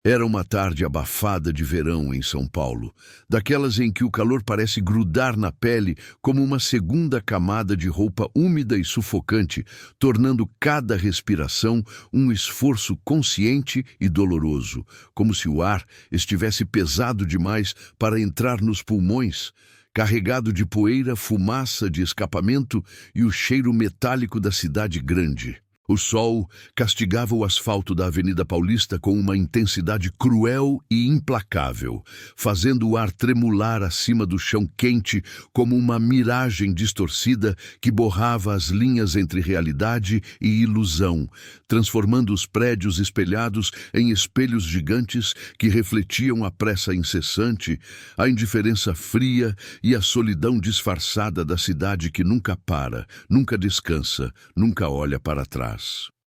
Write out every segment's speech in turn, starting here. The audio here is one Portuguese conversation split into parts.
Era uma tarde abafada de verão em São Paulo, daquelas em que o calor parece grudar na pele como uma segunda camada de roupa úmida e sufocante, tornando cada respiração um esforço consciente e doloroso, como se o ar estivesse pesado demais para entrar nos pulmões, carregado de poeira, fumaça de escapamento e o cheiro metálico da cidade grande. O sol castigava o asfalto da Avenida Paulista com uma intensidade cruel e implacável, fazendo o ar tremular acima do chão quente como uma miragem distorcida que borrava as linhas entre realidade e ilusão, transformando os prédios espelhados em espelhos gigantes que refletiam a pressa incessante, a indiferença fria e a solidão disfarçada da cidade que nunca para, nunca descansa, nunca olha para trás.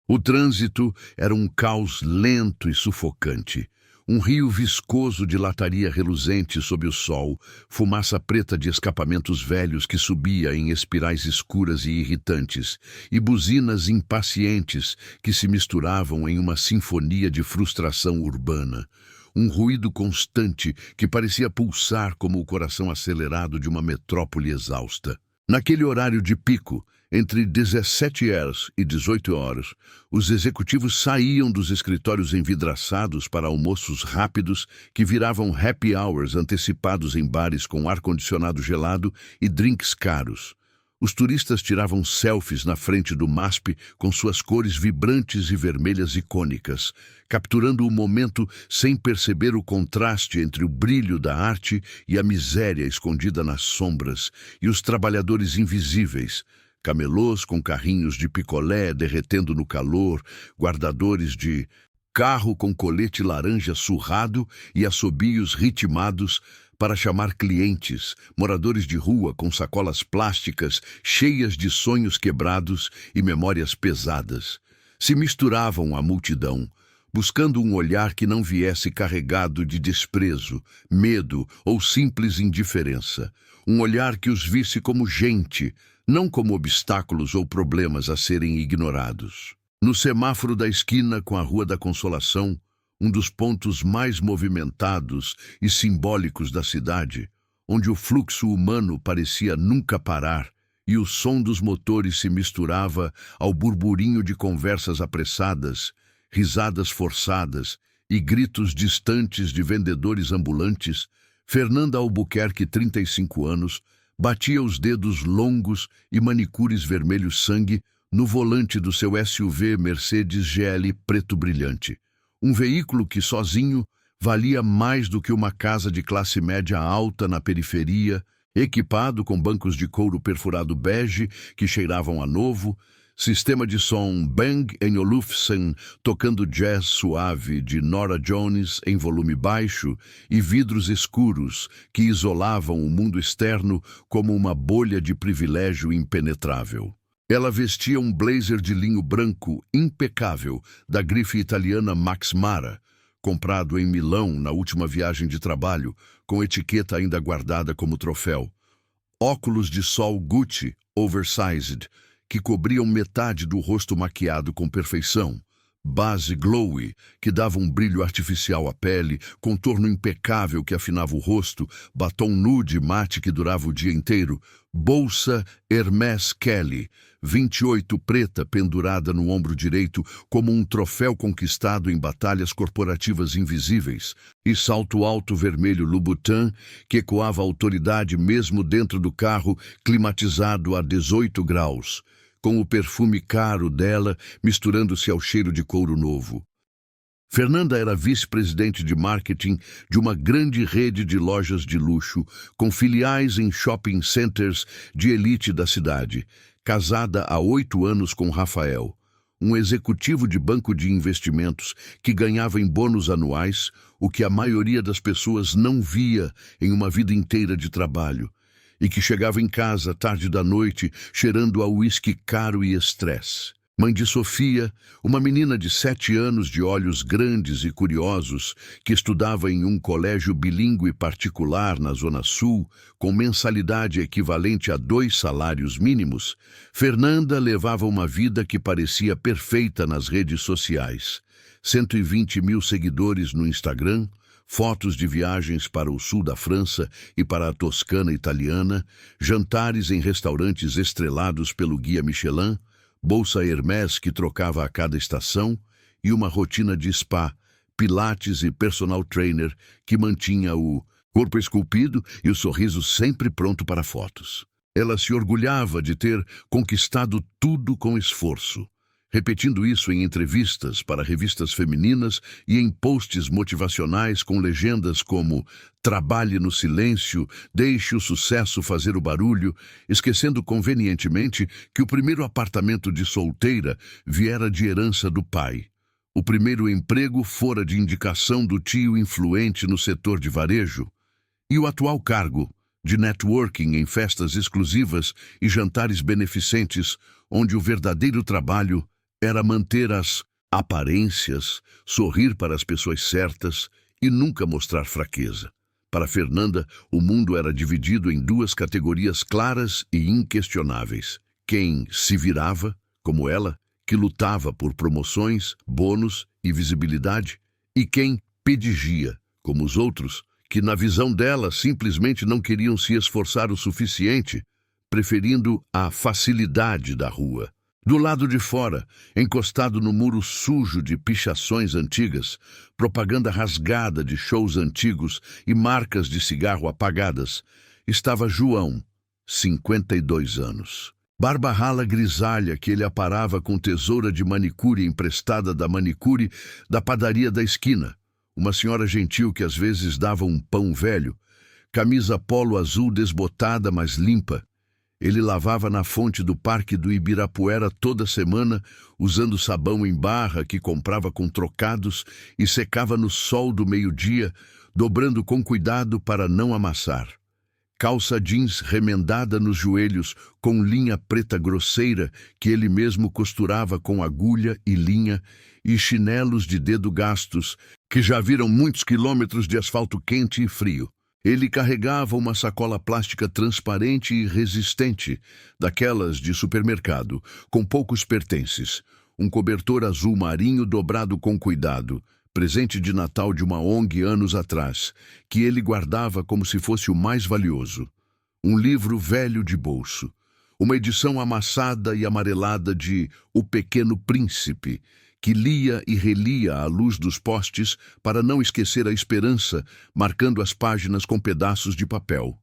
O trânsito era um caos lento e sufocante. Um rio viscoso de lataria reluzente sob o sol, fumaça preta de escapamentos velhos que subia em espirais escuras e irritantes, e buzinas impacientes que se misturavam em uma sinfonia de frustração urbana. Um ruído constante que parecia pulsar como o coração acelerado de uma metrópole exausta. Naquele horário de pico, entre 17 horas e 18 horas, os executivos saíam dos escritórios envidraçados para almoços rápidos que viravam happy hours antecipados em bares com ar-condicionado gelado e drinks caros. Os turistas tiravam selfies na frente do MASP com suas cores vibrantes e vermelhas icônicas, capturando o momento sem perceber o contraste entre o brilho da arte e a miséria escondida nas sombras, e os trabalhadores invisíveis, camelôs com carrinhos de picolé derretendo no calor, guardadores de carro com colete laranja surrado e assobios ritmados para chamar clientes, moradores de rua com sacolas plásticas cheias de sonhos quebrados e memórias pesadas. Se misturavam à multidão, buscando um olhar que não viesse carregado de desprezo, medo ou simples indiferença. Um olhar que os visse como gente, não como obstáculos ou problemas a serem ignorados. No semáforo da esquina com a Rua da Consolação, um dos pontos mais movimentados e simbólicos da cidade, onde o fluxo humano parecia nunca parar e o som dos motores se misturava ao burburinho de conversas apressadas, risadas forçadas e gritos distantes de vendedores ambulantes, Fernanda Albuquerque, 35 anos, batia os dedos longos e manicures vermelho-sangue no volante do seu SUV Mercedes GL preto brilhante. Um veículo que, sozinho, valia mais do que uma casa de classe média alta na periferia, equipado com bancos de couro perfurado bege que cheiravam a novo, sistema de som Bang & Olufsen tocando jazz suave de Norah Jones em volume baixo e vidros escuros que isolavam o mundo externo como uma bolha de privilégio impenetrável. Ela vestia um blazer de linho branco impecável da grife italiana Max Mara, comprado em Milão na última viagem de trabalho, com etiqueta ainda guardada como troféu. Óculos de sol Gucci, oversized, que cobriam metade do rosto maquiado com perfeição. Base glowy, que dava um brilho artificial à pele, contorno impecável que afinava o rosto, batom nude mate que durava o dia inteiro, bolsa Hermès Kelly, 28 preta pendurada no ombro direito como um troféu conquistado em batalhas corporativas invisíveis, e salto alto vermelho Louboutin que ecoava a autoridade mesmo dentro do carro climatizado a 18 graus. Com o perfume caro dela misturando-se ao cheiro de couro novo. Fernanda era vice-presidente de marketing de uma grande rede de lojas de luxo, com filiais em shopping centers de elite da cidade, casada há 8 anos com Rafael, um executivo de banco de investimentos que ganhava em bônus anuais o que a maioria das pessoas não via em uma vida inteira de trabalho, e que chegava em casa tarde da noite cheirando a uísque caro e estresse. Mãe de Sofia, uma menina de 7 anos de olhos grandes e curiosos, que estudava em um colégio bilíngue particular na Zona Sul, com mensalidade equivalente a 2 salários mínimos, Fernanda levava uma vida que parecia perfeita nas redes sociais. 120 mil seguidores no Instagram, fotos de viagens para o sul da França e para a Toscana italiana, jantares em restaurantes estrelados pelo guia Michelin, bolsa Hermès que trocava a cada estação e uma rotina de spa, pilates e personal trainer que mantinha o corpo esculpido e o sorriso sempre pronto para fotos. Ela se orgulhava de ter conquistado tudo com esforço, repetindo isso em entrevistas para revistas femininas e em posts motivacionais com legendas como "Trabalhe no silêncio, deixe o sucesso fazer o barulho", esquecendo convenientemente que o primeiro apartamento de solteira viera de herança do pai. O primeiro emprego fora de indicação do tio influente no setor de varejo. E o atual cargo de networking em festas exclusivas e jantares beneficentes, onde o verdadeiro trabalho era manter as aparências, sorrir para as pessoas certas e nunca mostrar fraqueza. Para Fernanda, o mundo era dividido em duas categorias claras e inquestionáveis. Quem se virava, como ela, que lutava por promoções, bônus e visibilidade, e quem pedigia, como os outros, que na visão dela simplesmente não queriam se esforçar o suficiente, preferindo a facilidade da rua. Do lado de fora, encostado no muro sujo de pichações antigas, propaganda rasgada de shows antigos e marcas de cigarro apagadas, estava João, 52 anos. Barba rala grisalha que ele aparava com tesoura de manicure emprestada da manicure da padaria da esquina, uma senhora gentil que às vezes dava um pão velho, camisa polo azul desbotada mas limpa. Ele lavava na fonte do Parque do Ibirapuera toda semana, usando sabão em barra que comprava com trocados e secava no sol do meio-dia, dobrando com cuidado para não amassar. Calça jeans remendada nos joelhos com linha preta grosseira que ele mesmo costurava com agulha e linha, e chinelos de dedo gastos que já viram muitos quilômetros de asfalto quente e frio. Ele carregava uma sacola plástica transparente e resistente, daquelas de supermercado, com poucos pertences, um cobertor azul marinho dobrado com cuidado, presente de Natal de uma ONG anos atrás, que ele guardava como se fosse o mais valioso. Um livro velho de bolso, uma edição amassada e amarelada de O Pequeno Príncipe, que lia e relia à luz dos postes para não esquecer a esperança, marcando as páginas com pedaços de papel.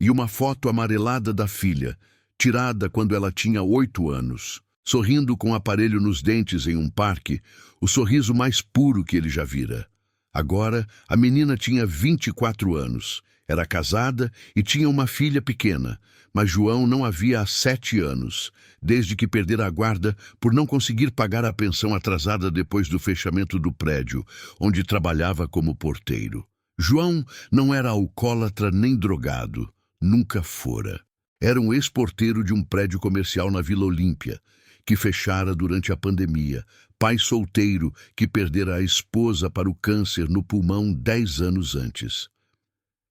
E uma foto amarelada da filha, tirada quando ela tinha 8 anos, sorrindo com o aparelho nos dentes em um parque, o sorriso mais puro que ele já vira. Agora, a menina tinha 24 anos, era casada e tinha uma filha pequena, mas João não a via há 7 anos, desde que perdera a guarda por não conseguir pagar a pensão atrasada depois do fechamento do prédio, onde trabalhava como porteiro. João não era alcoólatra nem drogado, nunca fora. Era um ex-porteiro de um prédio comercial na Vila Olímpia, que fechara durante a pandemia, pai solteiro que perdera a esposa para o câncer no pulmão 10 anos antes.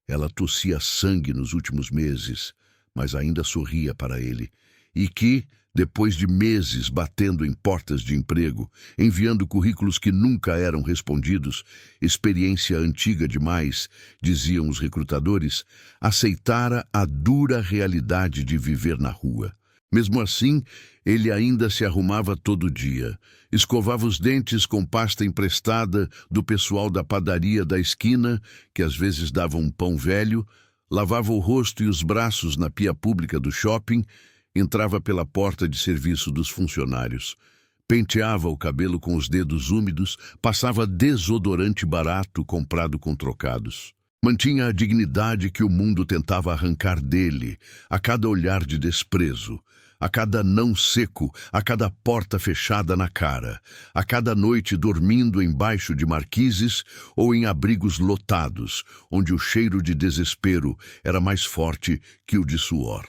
Ela tossia sangue nos últimos meses, mas ainda sorria para ele, e que, depois de meses batendo em portas de emprego, enviando currículos que nunca eram respondidos, experiência antiga demais, diziam os recrutadores, aceitara a dura realidade de viver na rua. Mesmo assim, ele ainda se arrumava todo dia, escovava os dentes com pasta emprestada do pessoal da padaria da esquina, que às vezes dava um pão velho, lavava o rosto e os braços na pia pública do shopping, entrava pela porta de serviço dos funcionários, penteava o cabelo com os dedos úmidos, passava desodorante barato comprado com trocados. Mantinha a dignidade que o mundo tentava arrancar dele, a cada olhar de desprezo, a cada não seco, a cada porta fechada na cara, a cada noite dormindo embaixo de marquises ou em abrigos lotados, onde o cheiro de desespero era mais forte que o de suor.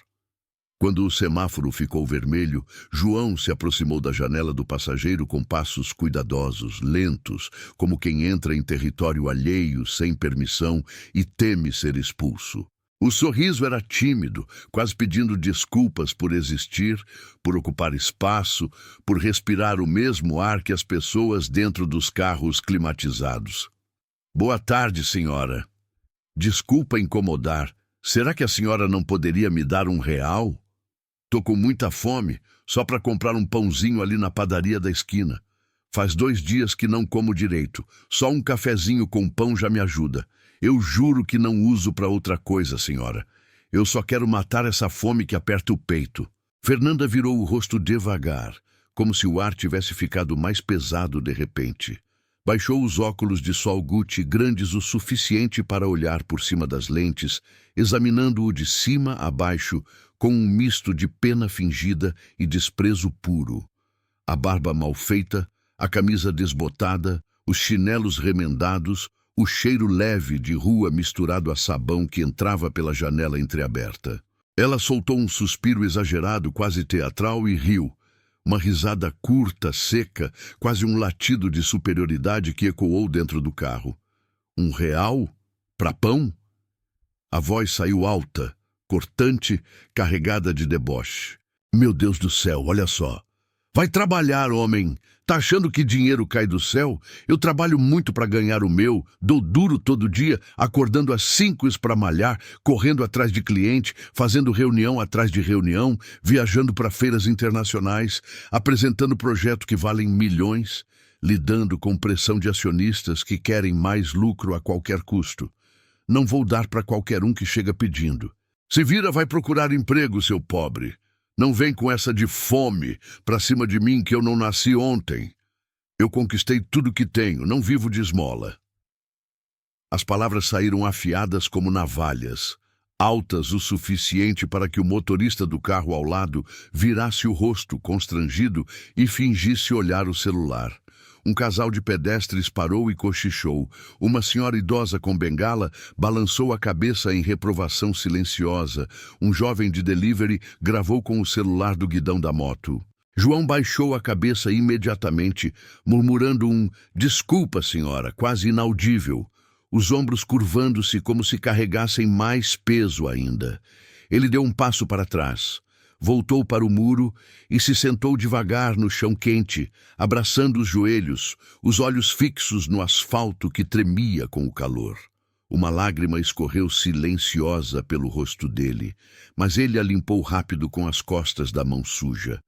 Quando o semáforo ficou vermelho, João se aproximou da janela do passageiro com passos cuidadosos, lentos, como quem entra em território alheio sem permissão e teme ser expulso. O sorriso era tímido, quase pedindo desculpas por existir, por ocupar espaço, por respirar o mesmo ar que as pessoas dentro dos carros climatizados. Boa tarde, senhora. Desculpa incomodar. Será que a senhora não poderia me dar R$ 1? Tô com muita fome, só para comprar um pãozinho ali na padaria da esquina. Faz 2 dias que não como direito. Só um cafezinho com pão já me ajuda. Eu juro que não uso para outra coisa, senhora. Eu só quero matar essa fome que aperta o peito. Fernanda virou o rosto devagar, como se o ar tivesse ficado mais pesado de repente. Baixou os óculos de sol Gucci grandes o suficiente para olhar por cima das lentes, examinando-o de cima a baixo, com um misto de pena fingida e desprezo puro. A barba mal feita, a camisa desbotada, os chinelos remendados, o cheiro leve de rua misturado a sabão que entrava pela janela entreaberta. Ela soltou um suspiro exagerado, quase teatral, e riu. Uma risada curta, seca, quase um latido de superioridade que ecoou dentro do carro. R$ 1? Pra pão? A voz saiu alta, cortante, carregada de deboche. Meu Deus do céu, olha só. Vai trabalhar, homem. Tá achando que dinheiro cai do céu? Eu trabalho muito para ganhar o meu, dou duro todo dia, acordando às 5 para malhar, correndo atrás de cliente, fazendo reunião atrás de reunião, viajando para feiras internacionais, apresentando projetos que valem milhões, lidando com pressão de acionistas que querem mais lucro a qualquer custo. Não vou dar para qualquer um que chega pedindo. Se vira, vai procurar emprego, seu pobre. Não vem com essa de fome pra cima de mim que eu não nasci ontem. Eu conquistei tudo que tenho, não vivo de esmola. As palavras saíram afiadas como navalhas, altas o suficiente para que o motorista do carro ao lado virasse o rosto constrangido e fingisse olhar o celular. Um casal de pedestres parou e cochichou. Uma senhora idosa com bengala balançou a cabeça em reprovação silenciosa. Um jovem de delivery gravou com o celular do guidão da moto. João baixou a cabeça imediatamente, murmurando um "desculpa, senhora", quase inaudível, os ombros curvando-se como se carregassem mais peso ainda. Ele deu um passo para trás. Voltou para o muro e se sentou devagar no chão quente, abraçando os joelhos, os olhos fixos no asfalto que tremia com o calor. Uma lágrima escorreu silenciosa pelo rosto dele, mas ele a limpou rápido com as costas da mão suja.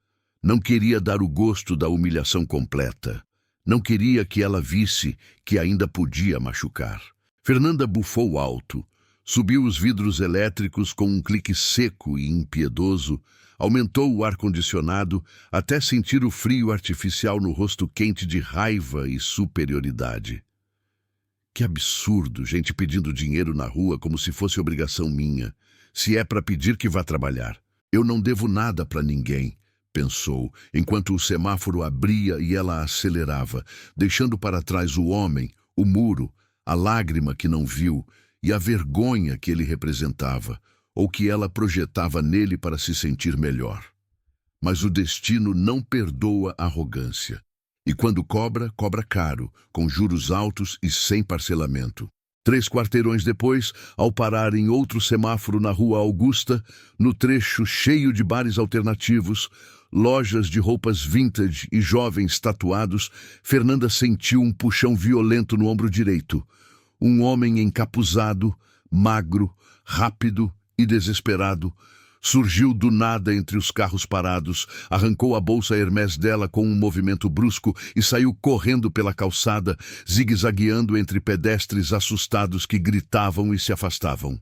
Não queria dar o gosto da humilhação completa. Não queria que ela visse que ainda podia machucar. Fernanda bufou alto, subiu os vidros elétricos com um clique seco e impiedoso, aumentou o ar-condicionado até sentir o frio artificial no rosto quente de raiva e superioridade. Que absurdo, gente pedindo dinheiro na rua como se fosse obrigação minha. Se é para pedir, que vá trabalhar. Eu não devo nada para ninguém, pensou, enquanto o semáforo abria e ela acelerava, deixando para trás o homem, o muro, a lágrima que não viu e a vergonha que ele representava, ou que ela projetava nele para se sentir melhor. Mas o destino não perdoa a arrogância. E quando cobra, cobra caro, com juros altos e sem parcelamento. 3 quarteirões depois, ao parar em outro semáforo na Rua Augusta, no trecho cheio de bares alternativos, lojas de roupas vintage e jovens tatuados, Fernanda sentiu um puxão violento no ombro direito. Um homem encapuzado, magro, rápido e desesperado, surgiu do nada entre os carros parados, arrancou a bolsa Hermès dela com um movimento brusco e saiu correndo pela calçada, zigue-zagueando entre pedestres assustados que gritavam e se afastavam.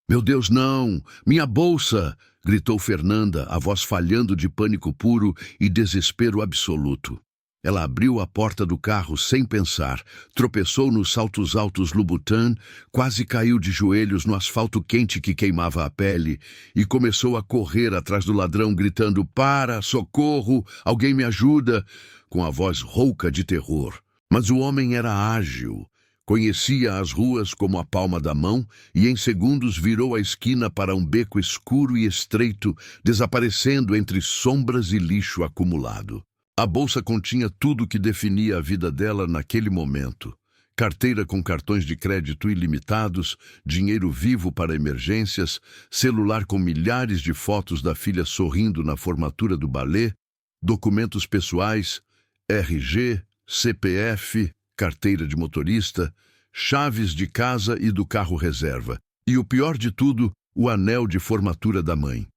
"Meu Deus, não! Minha bolsa!" gritou Fernanda, a voz falhando de pânico puro e desespero absoluto. Ela abriu a porta do carro sem pensar, tropeçou nos saltos altos Louboutin, quase caiu de joelhos no asfalto quente que queimava a pele e começou a correr atrás do ladrão, gritando: "Para! Socorro! Alguém me ajuda!", com a voz rouca de terror. Mas o homem era ágil, conhecia as ruas como a palma da mão e em segundos virou a esquina para um beco escuro e estreito, desaparecendo entre sombras e lixo acumulado. A bolsa continha tudo que definia a vida dela naquele momento. carteira com cartões de crédito ilimitados, dinheiro vivo para emergências, celular com milhares de fotos da filha sorrindo na formatura do balé, documentos pessoais, RG, CPF, carteira de motorista, chaves de casa e do carro reserva. E o pior de tudo, o anel de formatura da mãe.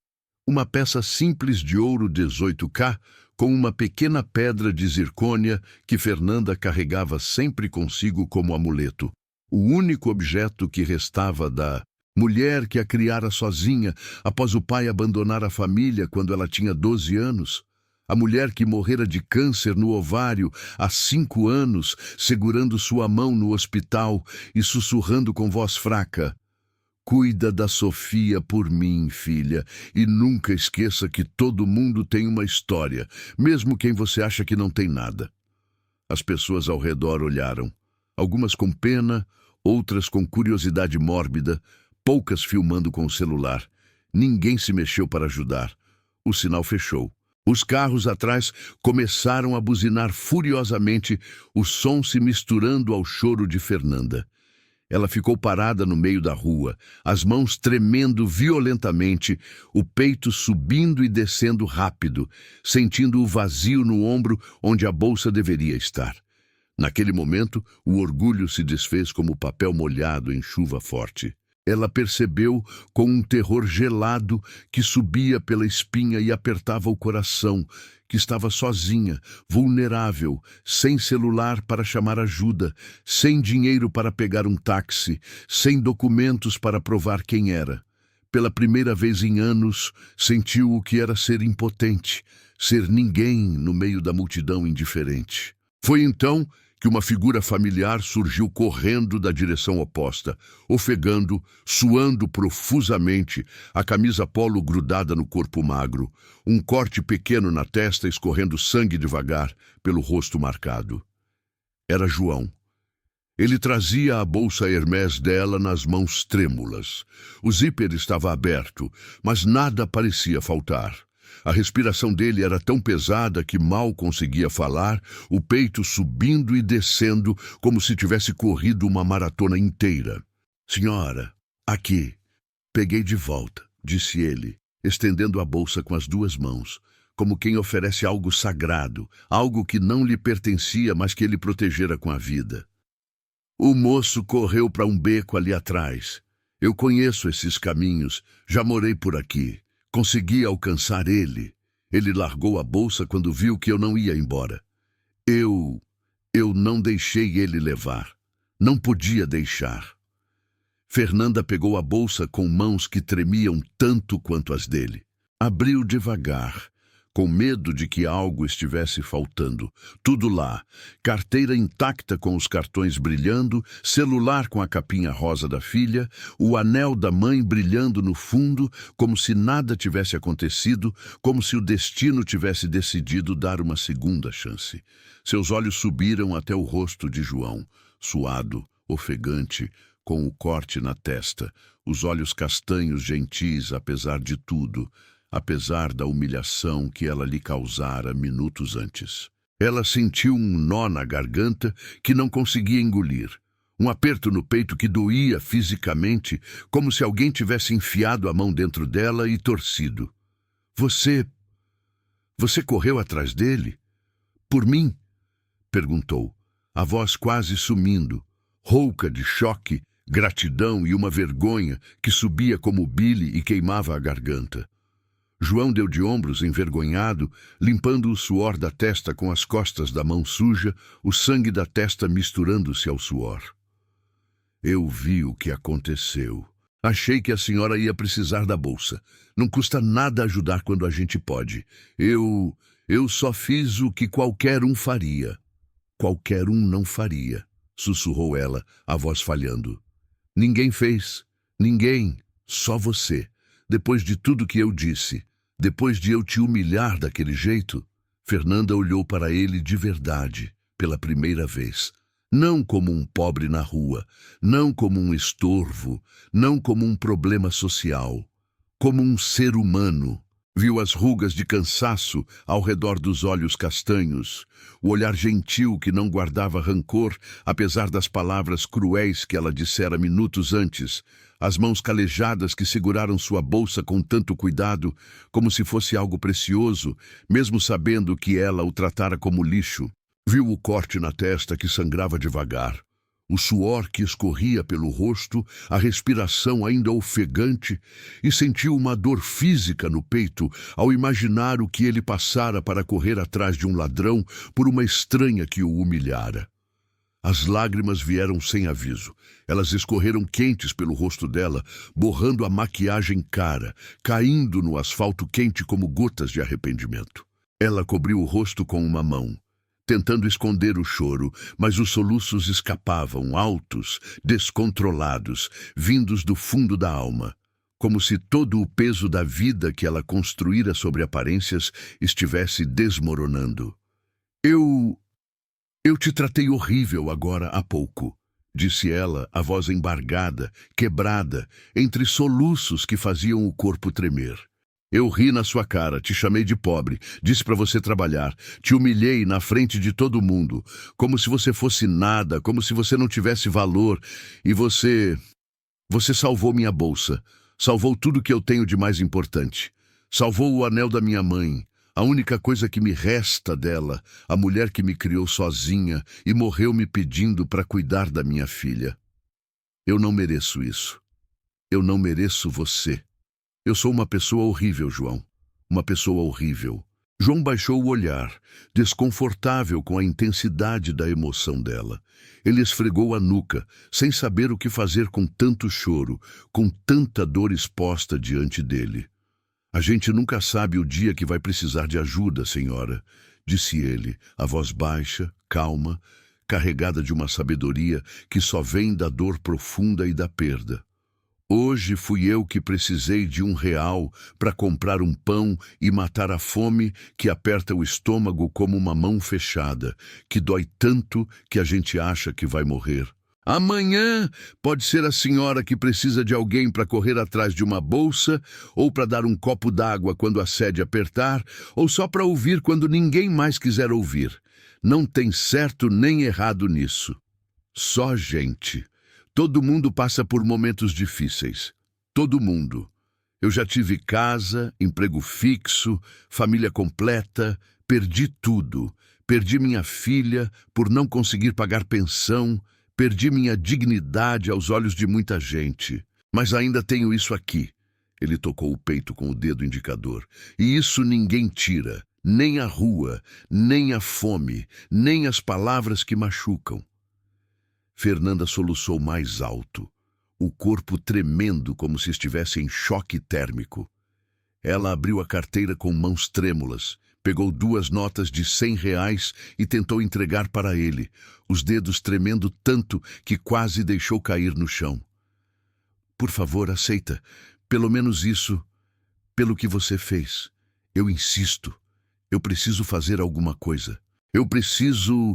Uma peça simples de ouro 18K com uma pequena pedra de zircônia que Fernanda carregava sempre consigo como amuleto. O único objeto que restava da mulher que a criara sozinha após o pai abandonar a família quando ela tinha 12 anos. A mulher que morrera de câncer no ovário há 5 anos, segurando sua mão no hospital e sussurrando com voz fraca: "Cuida da Sofia por mim, filha, e nunca esqueça que todo mundo tem uma história, mesmo quem você acha que não tem nada." As pessoas ao redor olharam, algumas com pena, outras com curiosidade mórbida, poucas filmando com o celular. Ninguém se mexeu para ajudar. O sinal fechou. Os carros atrás começaram a buzinar furiosamente, o som se misturando ao choro de Fernanda. Ela ficou parada no meio da rua, as mãos tremendo violentamente, o peito subindo e descendo rápido, sentindo o vazio no ombro onde a bolsa deveria estar. Naquele momento, o orgulho se desfez como papel molhado em chuva forte. Ela percebeu com um terror gelado que subia pela espinha e apertava o coração, que estava sozinha, vulnerável, sem celular para chamar ajuda, sem dinheiro para pegar um táxi, sem documentos para provar quem era. Pela primeira vez em anos, sentiu o que era ser impotente, ser ninguém no meio da multidão indiferente. Foi então que uma figura familiar surgiu correndo da direção oposta, ofegando, suando profusamente, a camisa polo grudada no corpo magro, um corte pequeno na testa escorrendo sangue devagar pelo rosto marcado. Era João. Ele trazia a bolsa Hermès dela nas mãos trêmulas. O zíper estava aberto, mas nada parecia faltar. A respiração dele era tão pesada que mal conseguia falar, o peito subindo e descendo como se tivesse corrido uma maratona inteira. "Senhora, aqui." "Peguei de volta", disse ele, estendendo a bolsa com as 2 mãos, como quem oferece algo sagrado, algo que não lhe pertencia, mas que ele protegera com a vida. "O moço correu para um beco ali atrás. Eu conheço esses caminhos, já morei por aqui. Consegui alcançar ele. Ele largou a bolsa quando viu que eu não ia embora. Eu não deixei ele levar. Não podia deixar." Fernanda pegou a bolsa com mãos que tremiam tanto quanto as dele. Abriu devagar, com medo de que algo estivesse faltando. Tudo lá, carteira intacta com os cartões brilhando, celular com a capinha rosa da filha, o anel da mãe brilhando no fundo, como se nada tivesse acontecido, como se o destino tivesse decidido dar uma segunda chance. Seus olhos subiram até o rosto de João, suado, ofegante, com o corte na testa, os olhos castanhos gentis apesar de tudo, apesar da humilhação que ela lhe causara minutos antes. Ela sentiu um nó na garganta que não conseguia engolir, um aperto no peito que doía fisicamente, como se alguém tivesse enfiado a mão dentro dela e torcido. Você correu atrás dele? Por mim?" perguntou, a voz quase sumindo, rouca de choque, gratidão e uma vergonha que subia como bile e queimava a garganta. João deu de ombros envergonhado, limpando o suor da testa com as costas da mão suja, o sangue da testa misturando-se ao suor. "Eu vi o que aconteceu. Achei que a senhora ia precisar da bolsa. Não custa nada ajudar quando a gente pode. Eu só fiz o que qualquer um faria." "Qualquer um não faria", sussurrou ela, a voz falhando. "Ninguém fez. Ninguém. Só você. Depois de tudo que eu disse. Depois de eu te humilhar daquele jeito." Fernanda olhou para ele de verdade, pela primeira vez. Não como um pobre na rua, não como um estorvo, não como um problema social. Como um ser humano. Viu as rugas de cansaço ao redor dos olhos castanhos, o olhar gentil que não guardava rancor, apesar das palavras cruéis que ela dissera minutos antes, as mãos calejadas que seguraram sua bolsa com tanto cuidado, como se fosse algo precioso, mesmo sabendo que ela o tratara como lixo. Viu o corte na testa que sangrava devagar, o suor que escorria pelo rosto, a respiração ainda ofegante, e sentiu uma dor física no peito ao imaginar o que ele passara para correr atrás de um ladrão por uma estranha que o humilhara. As lágrimas vieram sem aviso. Elas escorreram quentes pelo rosto dela, borrando a maquiagem cara, caindo no asfalto quente como gotas de arrependimento. Ela cobriu o rosto com uma mão, tentando esconder o choro, mas os soluços escapavam, altos, descontrolados, vindos do fundo da alma, como se todo o peso da vida que ela construíra sobre aparências estivesse desmoronando. Eu te tratei horrível agora há pouco, disse ela, a voz embargada, quebrada, entre soluços que faziam o corpo tremer. Eu ri na sua cara, te chamei de pobre, disse para você trabalhar, te humilhei na frente de todo mundo, como se você fosse nada, como se você não tivesse valor, e você salvou minha bolsa, salvou tudo que eu tenho de mais importante, salvou o anel da minha mãe, a única coisa que me resta dela, a mulher que me criou sozinha e morreu me pedindo para cuidar da minha filha. Eu não mereço isso. Eu não mereço você. Eu sou uma pessoa horrível, João. Uma pessoa horrível. João baixou o olhar, desconfortável com a intensidade da emoção dela. Ele esfregou a nuca, sem saber o que fazer com tanto choro, com tanta dor exposta diante dele. A gente nunca sabe o dia que vai precisar de ajuda, senhora, disse ele, a voz baixa, calma, carregada de uma sabedoria que só vem da dor profunda e da perda. Hoje fui eu que precisei de R$1 para comprar um pão e matar a fome que aperta o estômago como uma mão fechada, que dói tanto que a gente acha que vai morrer. Amanhã pode ser a senhora que precisa de alguém para correr atrás de uma bolsa, ou para dar um copo d'água quando a sede apertar, ou só para ouvir quando ninguém mais quiser ouvir. Não tem certo nem errado nisso. Só gente. Todo mundo passa por momentos difíceis. Todo mundo. Eu já tive casa, emprego fixo, família completa, perdi tudo. Perdi minha filha por não conseguir pagar pensão, perdi minha dignidade aos olhos de muita gente. Mas ainda tenho isso aqui. Ele tocou o peito com o dedo indicador. E isso ninguém tira. Nem a rua, nem a fome, nem as palavras que machucam. Fernanda soluçou mais alto, o corpo tremendo como se estivesse em choque térmico. Ela abriu a carteira com mãos trêmulas, pegou 2 notas de R$100 e tentou entregar para ele, os dedos tremendo tanto que quase deixou cair no chão. Por favor, aceita, pelo menos isso, pelo que você fez. Eu insisto, eu preciso fazer alguma coisa. Eu preciso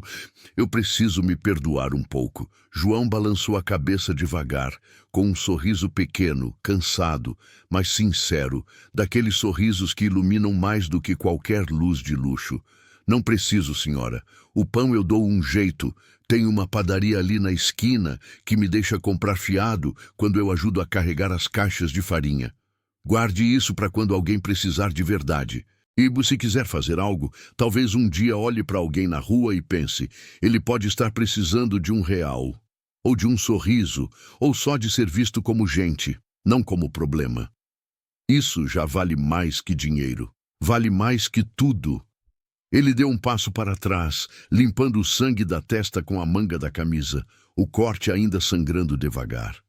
me perdoar um pouco. João balançou a cabeça devagar, com um sorriso pequeno, cansado, mas sincero, daqueles sorrisos que iluminam mais do que qualquer luz de luxo. Não preciso, senhora. O pão eu dou um jeito. Tem uma padaria ali na esquina que me deixa comprar fiado quando eu ajudo a carregar as caixas de farinha. Guarde isso para quando alguém precisar de verdade. E se quiser fazer algo, talvez um dia olhe para alguém na rua e pense, ele pode estar precisando de R$1, ou de um sorriso, ou só de ser visto como gente, não como problema. Isso já vale mais que dinheiro, vale mais que tudo. Ele deu um passo para trás, limpando o sangue da testa com a manga da camisa, o corte ainda sangrando devagar.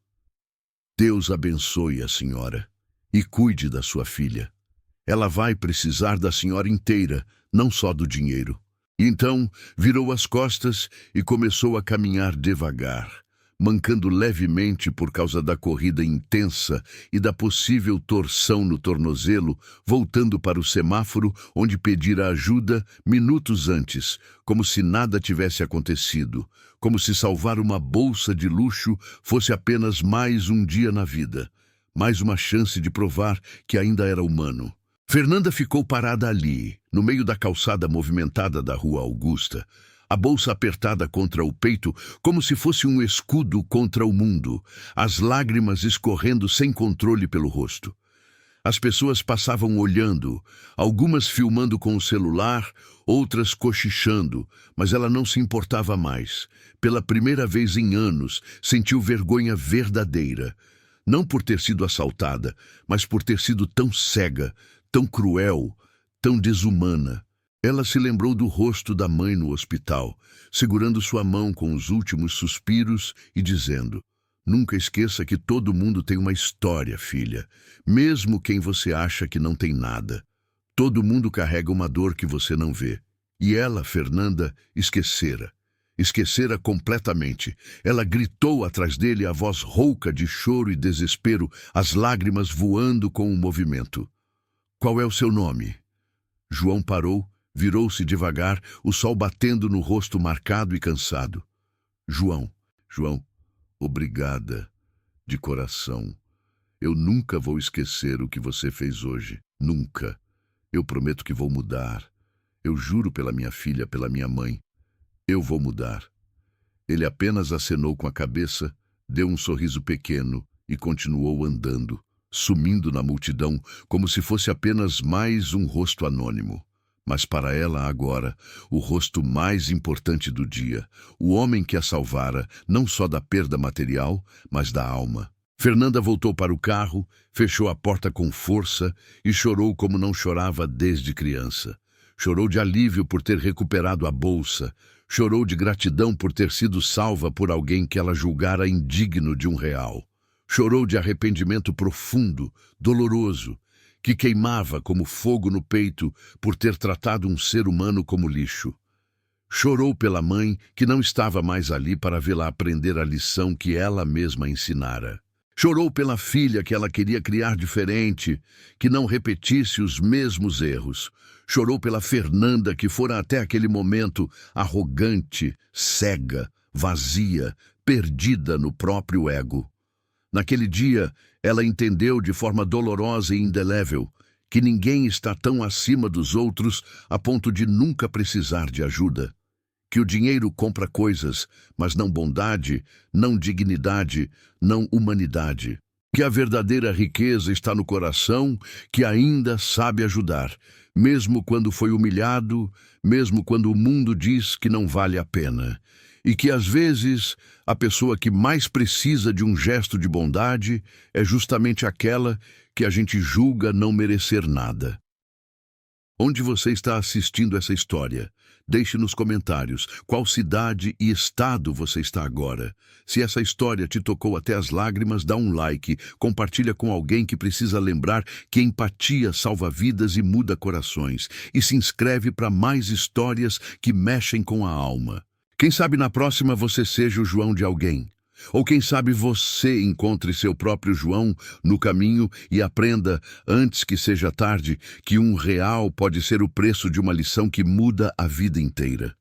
Deus abençoe a senhora e cuide da sua filha. Ela vai precisar da senhora inteira, não só do dinheiro. E então virou as costas e começou a caminhar devagar, mancando levemente por causa da corrida intensa e da possível torção no tornozelo, voltando para o semáforo onde pedira ajuda minutos antes, como se nada tivesse acontecido, como se salvar uma bolsa de luxo fosse apenas mais um dia na vida, mais uma chance de provar que ainda era humano. Fernanda ficou parada ali, no meio da calçada movimentada da Rua Augusta, a bolsa apertada contra o peito, como se fosse um escudo contra o mundo, as lágrimas escorrendo sem controle pelo rosto. As pessoas passavam olhando, algumas filmando com o celular, outras cochichando, mas ela não se importava mais. Pela primeira vez em anos, sentiu vergonha verdadeira. Não por ter sido assaltada, mas por ter sido tão cega, tão cruel, tão desumana. Ela se lembrou do rosto da mãe no hospital, segurando sua mão com os últimos suspiros e dizendo: "Nunca esqueça que todo mundo tem uma história, filha, mesmo quem você acha que não tem nada. Todo mundo carrega uma dor que você não vê." E ela, Fernanda, esquecera. Esquecera completamente. Ela gritou atrás dele, a voz rouca de choro e desespero, as lágrimas voando com o movimento. "Qual é o seu nome?" João parou, virou-se devagar, o sol batendo no rosto marcado e cansado. "João, João, obrigada, de coração. Eu nunca vou esquecer o que você fez hoje. Nunca. Eu prometo que vou mudar. Eu juro pela minha filha, pela minha mãe. Eu vou mudar." Ele apenas acenou com a cabeça, deu um sorriso pequeno e continuou andando, sumindo na multidão como se fosse apenas mais um rosto anônimo. Mas para ela agora, o rosto mais importante do dia, o homem que a salvara, não só da perda material, mas da alma. Fernanda voltou para o carro, fechou a porta com força e chorou como não chorava desde criança. Chorou de alívio por ter recuperado a bolsa, chorou de gratidão por ter sido salva por alguém que ela julgara indigno de R$1. Chorou de arrependimento profundo, doloroso, que queimava como fogo no peito por ter tratado um ser humano como lixo. Chorou pela mãe que não estava mais ali para vê-la aprender a lição que ela mesma ensinara. Chorou pela filha que ela queria criar diferente, que não repetisse os mesmos erros. Chorou pela Fernanda que fora até aquele momento arrogante, cega, vazia, perdida no próprio ego. Naquele dia, ela entendeu de forma dolorosa e indelével que ninguém está tão acima dos outros a ponto de nunca precisar de ajuda. Que o dinheiro compra coisas, mas não bondade, não dignidade, não humanidade. Que a verdadeira riqueza está no coração que ainda sabe ajudar, mesmo quando foi humilhado, mesmo quando o mundo diz que não vale a pena. E que, às vezes, a pessoa que mais precisa de um gesto de bondade é justamente aquela que a gente julga não merecer nada. Onde você está assistindo essa história? Deixe nos comentários qual cidade e estado você está agora. Se essa história te tocou até as lágrimas, dá um like, compartilha com alguém que precisa lembrar que empatia salva vidas e muda corações. E se inscreve para mais histórias que mexem com a alma. Quem sabe na próxima você seja o João de alguém. Ou quem sabe você encontre seu próprio João no caminho e aprenda, antes que seja tarde, que R$1 pode ser o preço de uma lição que muda a vida inteira.